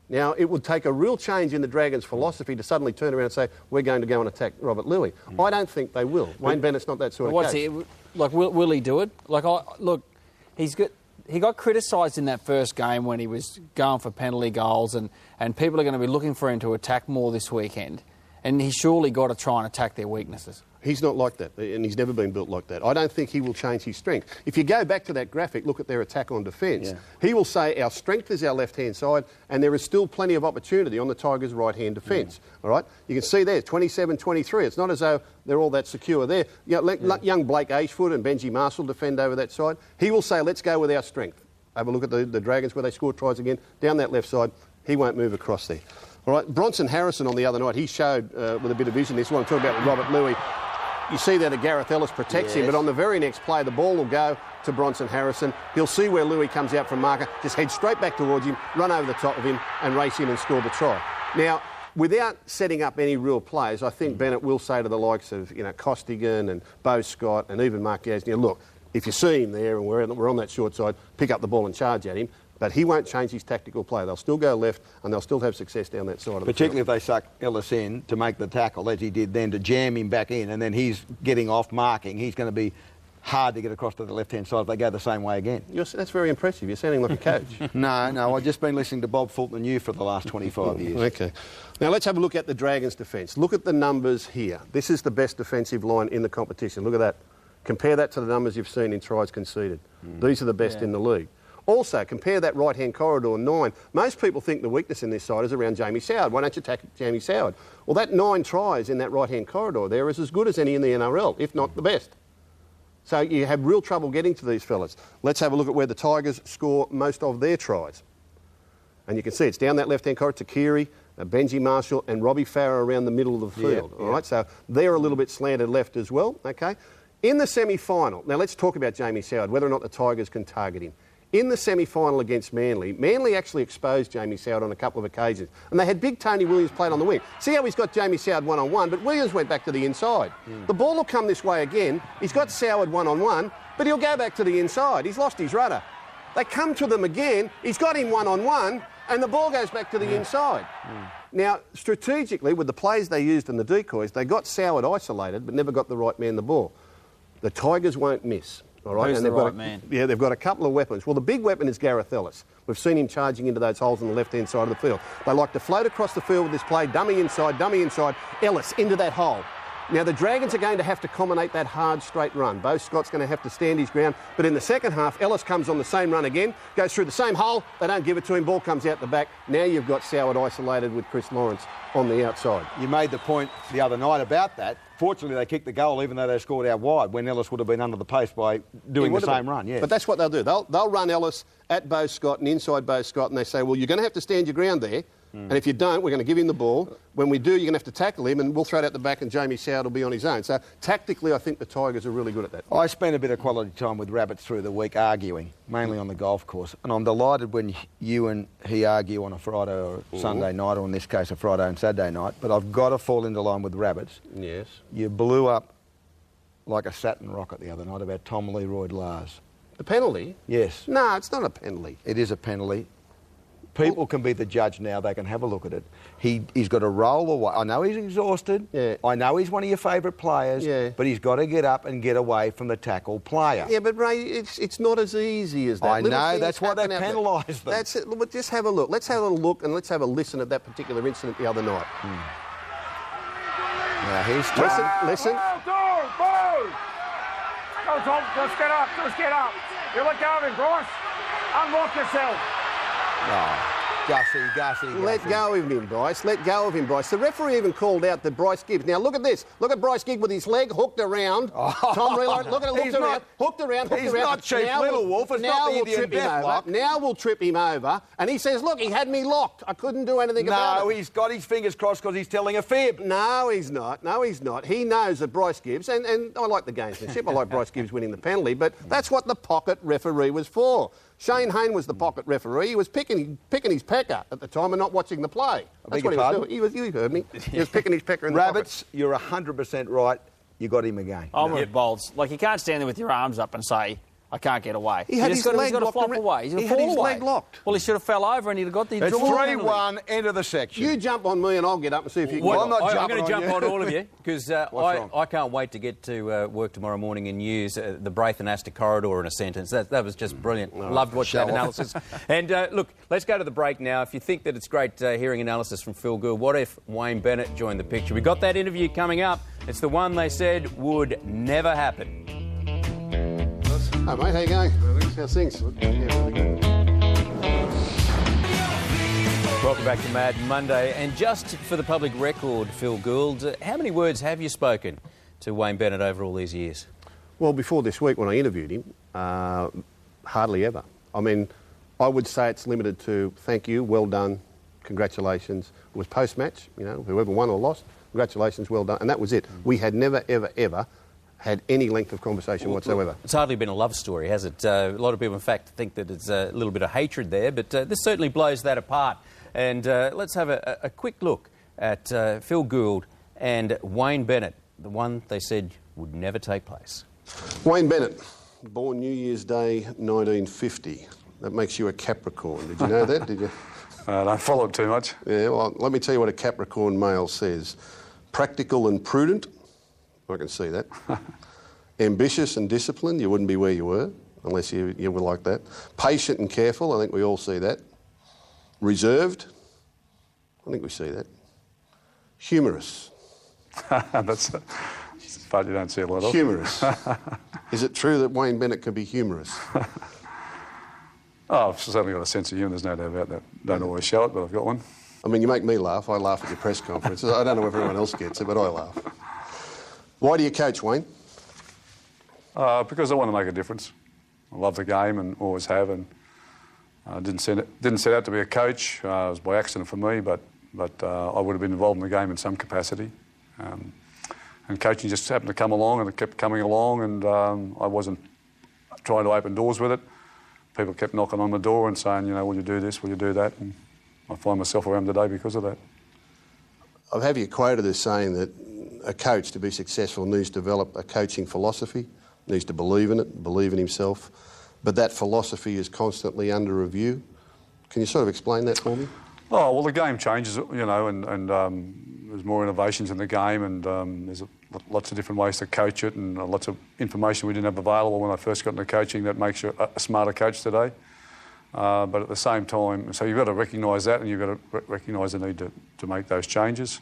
Now, it would take a real change in the Dragons' philosophy to suddenly turn around and say, we're going to go and attack Robert Louis. I don't think they will. Wayne Bennett's not that sort of coach. Will he do it? He got criticised in that first game when he was going for penalty goals, and people are going to be looking for him to attack more this weekend. And he's surely got to try and attack their weaknesses. He's not like that, and he's never been built like that. I don't think he will change his strength. If you go back to that graphic, look at their attack on defence, he will say our strength is our left-hand side, and there is still plenty of opportunity on the Tigers' right-hand defence. All right? You can see there, 27-23. It's not as though they're all that secure there. Young Blake Ashford and Benji Marshall defend over that side. He will say, let's go with our strength. Have a look at the Dragons where they score tries again. Down that left side, he won't move across there. All right, Bronson Harrison on the other night, he showed with a bit of vision. This is what I'm talking about with Robert Louis. You see that Gareth Ellis protects him, but on the very next play, the ball will go to Bronson Harrison. He'll see where Louis comes out from marker, just head straight back towards him, run over the top of him and race in and score the try. Now, without setting up any real plays, I think Bennett will say to the likes of Costigan and Beau Scott and even Mark Gasnier, look, if you see him there and we're on that short side, pick up the ball and charge at him. But he won't change his tactical play. They'll still go left and they'll still have success down that side of the field. Particularly if they suck Ellis in to make the tackle, as he did then, to jam him back in, and then he's getting off marking. He's going to be hard to get across to the left-hand side if they go the same way again. That's very impressive. You're sounding like a coach. No, I've just been listening to Bob Fulton and you for the last 25 years. OK. Now, let's have a look at the Dragons' defence. Look at the numbers here. This is the best defensive line in the competition. Look at that. Compare that to the numbers you've seen in tries conceded. These are the best in the league. Also, compare that right-hand corridor, 9. Most people think the weakness in this side is around Jamie Soward. Why don't you attack Jamie Soward? Well, that 9 tries in that right-hand corridor there is as good as any in the NRL, if not the best. So you have real trouble getting to these fellas. Let's have a look at where the Tigers score most of their tries. And you can see it's down that left-hand corridor to Keary, Benji Marshall and Robbie Farah around the middle of the field. All right, so they're a little bit slanted left as well, OK? In the semi-final, now let's talk about Jamie Soward, whether or not the Tigers can target him. In the semi-final against Manly, Manly actually exposed Jamie Soward on a couple of occasions. And they had big Tony Williams played on the wing. See how he's got Jamie Soward one-on-one, but Williams went back to the inside. The ball will come this way again. He's got Soward one-on-one, but he'll go back to the inside. He's lost his rudder. They come to them again. He's got him one-on-one, and the ball goes back to the inside. Now, strategically, with the plays they used and the decoys, they got Soward isolated, but never got the right man the ball. The Tigers won't miss. All right, Who's and the right man? Yeah, they've got a couple of weapons. Well, the big weapon is Gareth Ellis. We've seen him charging into those holes on the left-hand side of the field. They like to float across the field with this play, dummy inside, Ellis into that hole. Now, the Dragons are going to have to combinate that hard, straight run. Beau Scott's going to have to stand his ground. But in the second half, Ellis comes on the same run again, goes through the same hole. They don't give it to him. Ball comes out the back. Now you've got Soward isolated with Chris Lawrence on the outside. You made the point the other night about that. Fortunately, they kicked the goal even though they scored out wide when Ellis would have been under the post by doing the same run. Yeah. But that's what they'll do. They'll run Ellis at Beau Scott and inside Beau Scott, and they say, well, you're going to have to stand your ground there. And if you don't, we're going to give him the ball. When we do, you're going to have to tackle him, and we'll throw it out the back, and Jamie Soward will be on his own. So, tactically, I think the Tigers are really good at that. I spent a bit of quality time with Rabbits through the week arguing, mainly on the golf course. And I'm delighted when you and he argue on a Friday or Sunday night, or in this case, a Friday and Saturday night. But I've got to fall into line with Rabbits. Yes. You blew up like a Saturn rocket the other night about Tom Leroy Lars. The penalty? Yes. No, it's not a penalty. It is a penalty. People can be the judge now. They can have a look at it. He's got to roll away. I know he's exhausted. Yeah. I know he's one of your favourite players. Yeah. But he's got to get up and get away from the tackle player. Yeah, but Ray, it's not as easy as that. I know. That's why they penalise them. That's it. But just have a look. Let's have a look and let's have a listen at that particular incident the other night. Now here's Listen. Go, Tom. Just get up. You let go of him, Bryce. Unlock yourself. Oh, Gussie. Let go of him, Bryce. Let go of him, Bryce. The referee even called out that Bryce Gibbs. Now, look at this. Look at Bryce Gibbs with his leg hooked around. Tom Reilly, look at it, hooked around. He's not Chief Little Wolf. It's not the Indian death lock. Now we'll trip him over. And he says, look, he had me locked. I couldn't do anything about it. No, he's got his fingers crossed because he's telling a fib. No, he's not. He knows that Bryce Gibbs, and I like the gamesmanship. I like Bryce Gibbs winning the penalty, but that's what the pocket referee was for. Shane Hayne was the pocket referee. He was picking his pecker at the time and not watching the play. That's what he was doing. You heard me. He was picking his pecker in the Rabbits, pocket. You're 100% right. You got him again. I'm with Bolts. Like, you can't stand there with your arms up and say, I can't get away. He had his leg He's got to locked flop around. away. He's got to He fall had his away. leg locked. Well, he should have fell over and he'd have got the It's draw. 3-1, end of the section. You jump on me and I'll get up and see if you can. Well, I'm not I'm jumping going to on jump you. on all of you because wrong? I can't wait to get to work tomorrow morning and use the Braithen-Astor corridor in a sentence. That was just brilliant. Loved watching that analysis. And look, let's go to the break now. If you think that it's great hearing analysis from Phil Gould, what if Wayne Bennett joined the picture? We've got that interview coming up. It's the one they said would never happen. Hi mate, how you going? How's things? Welcome back to Mad Monday. And just for the public record, Phil Gould, how many words have you spoken to Wayne Bennett over all these years? Well, before this week when I interviewed him, hardly ever. I mean, I would say it's limited to thank you, well done, congratulations. It was post-match, you know, whoever won or lost, congratulations, well done, and that was it. We had never, ever, ever had any length of conversation whatsoever. It's hardly been a love story, has it? A lot of people, in fact, think that it's a little bit of hatred there, but this certainly blows that apart. And let's have a quick look at Phil Gould and Wayne Bennett, the one they said would never take place. Wayne Bennett, born New Year's Day 1950. That makes you a Capricorn. Did you know that? Did you? I don't follow it too much. Yeah, well, let me tell you what a Capricorn male says. Practical and prudent. I can see that. Ambitious and disciplined. You wouldn't be where you were unless you were like that. Patient and careful. I think we all see that. Reserved. I think we see that. Humorous. That's a part you don't see a lot of. Humorous. Is it true that Wayne Bennett can be humorous? Oh, I've certainly got a sense of humour, there's no doubt about that. Don't always show it, but I've got one. I mean, you make me laugh. I laugh at your press conferences. I don't know if everyone else gets it, but I laugh. Why do you coach, Wayne? Because I want to make a difference. I love the game and always have, and didn't set out to be a coach. It was by accident for me, but I would have been involved in the game in some capacity. And coaching just happened to come along, and it kept coming along, and I wasn't trying to open doors with it. People kept knocking on the door and saying, you know, will you do this, will you do that? And I find myself where I am today because of that. I've have you quoted as saying that a coach, to be successful, needs to develop a coaching philosophy, needs to believe in it, believe in himself, but that philosophy is constantly under review. Can you sort of explain that for me? Oh, well, the game changes, you know, and there's more innovations in the game, and there's lots of different ways to coach it, and lots of information we didn't have available when I first got into coaching that makes you a smarter coach today. But at the same time, so you've got to recognise that, and you've got to recognise the need to make those changes.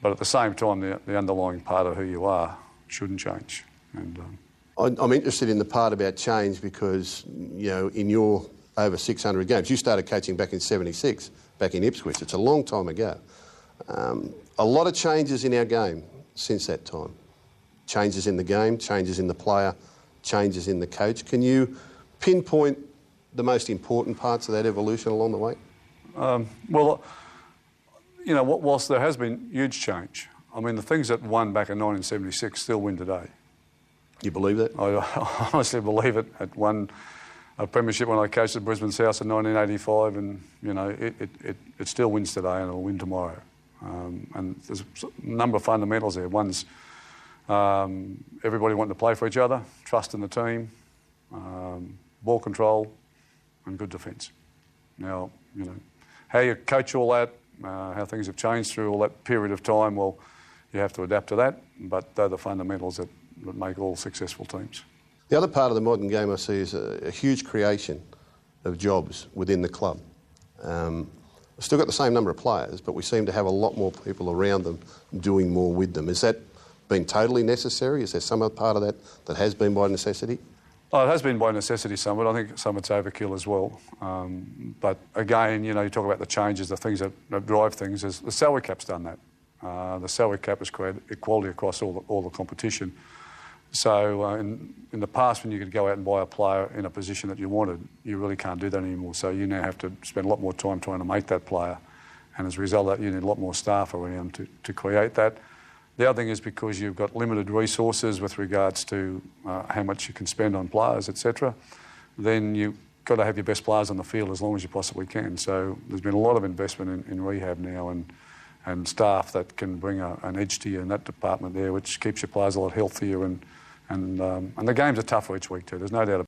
But at the same time, the underlying part of who you are shouldn't change. And I'm interested in the part about change because, you know, in your over 600 games, you started coaching back in '76, back in Ipswich. It's a long time ago. A lot of changes in our game since that time. Changes in the game, changes in the player, changes in the coach. Can you pinpoint the most important parts of that evolution along the way? Well, you know, whilst there has been huge change, I mean, the things that won back in 1976 still win today. You believe that? I honestly believe it. It won a premiership when I coached at Brisbane South in 1985, and, you know, it still wins today and it'll win tomorrow. And there's a number of fundamentals there. One's everybody wanting to play for each other, trust in the team, ball control, and good defence. Now, you know, how you coach all that, how things have changed through all that period of time, well, you have to adapt to that, but they're the fundamentals that make all successful teams. The other part of the modern game I see is a huge creation of jobs within the club. We've still got the same number of players, but we seem to have a lot more people around them doing more with them. Has that been totally necessary? Is there some other part of that that has been by necessity? Oh, it has been by necessity some, but I think some it's overkill as well. But again, you know, you talk about the changes, the things that drive things. The salary cap's done that. The salary cap has created equality across all the competition. So in the past, when you could go out and buy a player in a position that you wanted, you really can't do that anymore. So you now have to spend a lot more time trying to make that player. And as a result of that, you need a lot more staff around to create that. The other thing is because you've got limited resources with regards to how much you can spend on players, etc., then you've got to have your best players on the field as long as you possibly can. So there's been a lot of investment in rehab now and staff that can bring an edge to you in that department there, which keeps your players a lot healthier and the games are tougher each week too. There's no doubt about it.